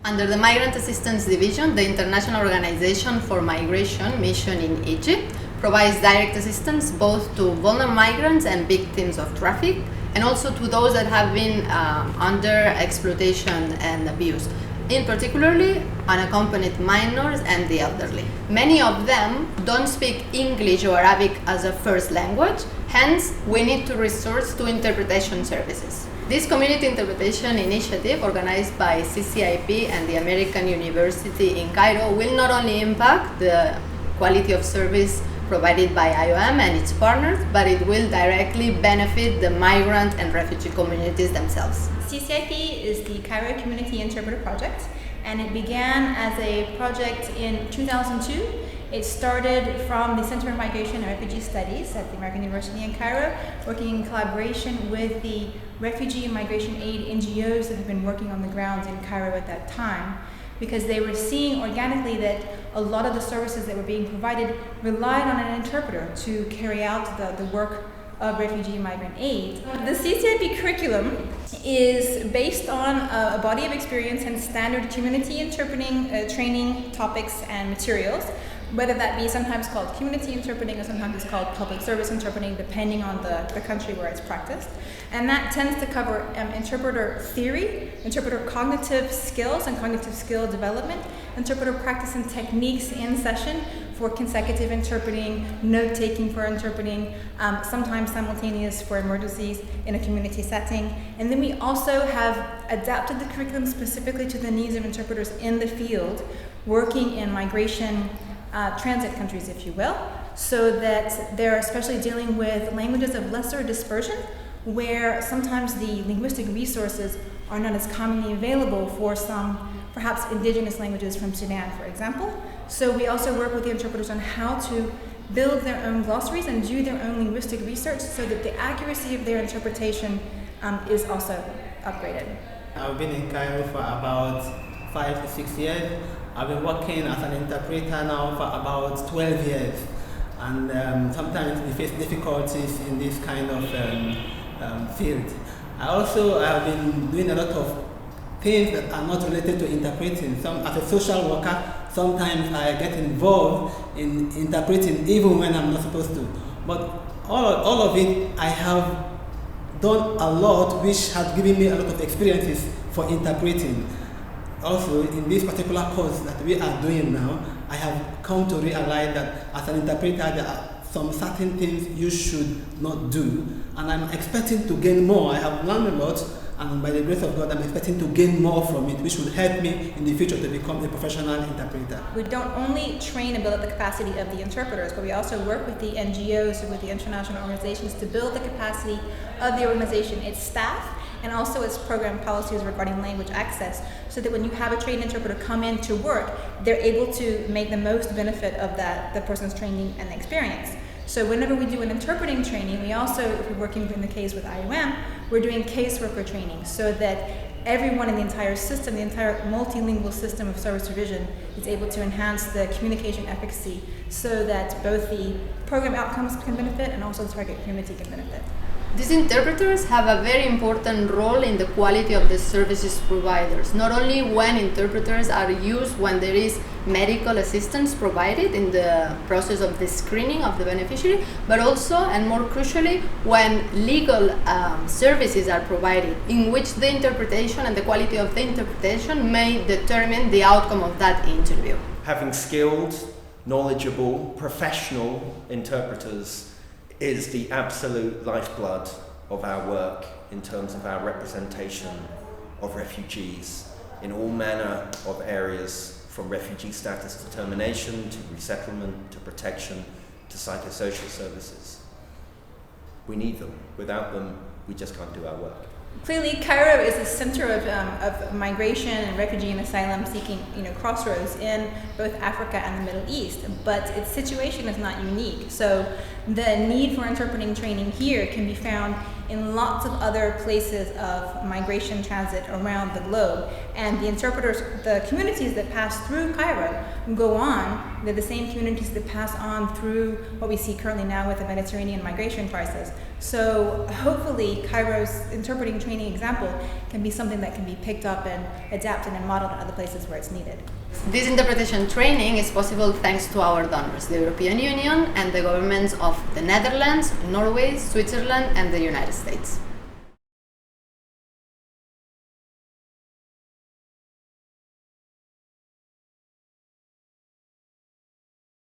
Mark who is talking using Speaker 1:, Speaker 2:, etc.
Speaker 1: Under the Migrant Assistance Division, the International Organization for Migration mission in Egypt provides direct assistance both to vulnerable migrants and victims of traffic, and also to those that have been under exploitation and abuse, in particularly unaccompanied minors and the elderly. Many of them don't speak English or Arabic as a first language, hence we need to resort to interpretation services. This community interpretation initiative, organized by CCIP and the American University in Cairo, will not only impact the quality of service provided by IOM and its partners, but it will directly benefit the migrant and refugee communities themselves.
Speaker 2: CCIP is the Cairo Community Interpreter Project, and it began as a project in 2002. It started from the Center for Migration and Refugee Studies at the American University in Cairo, working in collaboration with the refugee and migration aid NGOs that have been working on the ground in Cairo at that time, because they were seeing organically that a lot of the services that were being provided relied on an interpreter to carry out the work of refugee and migrant aid. The CCIP curriculum is based on a body of experience and standard community interpreting training topics and materials, whether that be sometimes called community interpreting or sometimes it's called public service interpreting, depending on the country where it's practiced. And that tends to cover interpreter theory, interpreter cognitive skills and cognitive skill development, interpreter practice and techniques in session for consecutive interpreting, note-taking for interpreting, sometimes simultaneous for emergencies in a community setting. And then we also have adapted the curriculum specifically to the needs of interpreters in the field, working in migration transit countries, if you will, so that they're especially dealing with languages of lesser dispersion, where sometimes the linguistic resources are not as commonly available for some perhaps indigenous languages from Sudan, for example. So we also work with the interpreters on how to build their own glossaries and do their own linguistic research so that the accuracy of their interpretation is also upgraded.
Speaker 3: I've been in Cairo for about 5 to 6 years. I've been working as an interpreter now for about 12 years. And sometimes we face difficulties in this kind of field. I also have been doing a lot of things that are not related to interpreting. As a social worker, sometimes I get involved in interpreting even when I'm not supposed to. But all of it, I have done a lot, which has given me a lot of experiences for interpreting. Also, in this particular course that we are doing now, I have come to realize that as an interpreter, there are some certain things you should not do, and I'm expecting to gain more. I have learned a lot, and by the grace of God, I'm expecting to gain more from it, which will help me in the future to become a professional interpreter.
Speaker 2: We don't only train and build up the capacity of the interpreters, but we also work with the NGOs and with the international organizations to build the capacity of the organization, its staff, and also its program policies regarding language access, so that when you have a trained interpreter come in to work, they're able to make the most benefit of the person's training and experience. So whenever we do an interpreting training, we also, if we're working in the case with IOM, we're doing caseworker training so that everyone in the entire system, the entire multilingual system of service provision, is able to enhance the communication efficacy so that both the program outcomes can benefit and also the target community can benefit.
Speaker 1: These interpreters have a very important role in the quality of the services providers, not only when interpreters are used when there is medical assistance provided in the process of the screening of the beneficiary, but also, and more crucially, when legal services are provided, in which the interpretation and the quality of the interpretation may determine the outcome of that interview.
Speaker 4: Having skilled, knowledgeable, professional interpreters is the absolute lifeblood of our work in terms of our representation of refugees in all manner of areas, from refugee status determination to resettlement to protection to psychosocial services. We need them. Without them, we just can't do our work.
Speaker 2: Clearly, Cairo is a center of migration and refugee and asylum seeking, crossroads in both Africa and the Middle East. But its situation is not unique. So the need for interpreting training here can be found in lots of other places of migration transit around the globe. And the interpreters, the communities that pass through Cairo go on, they're the same communities that pass on through what we see currently now with the Mediterranean migration crisis. So hopefully Cairo's interpreting training example can be something that can be picked up and adapted and modeled in other places where it's needed.
Speaker 1: This interpretation training is possible thanks to our donors, the European Union and the governments of the Netherlands, Norway, Switzerland and the United States.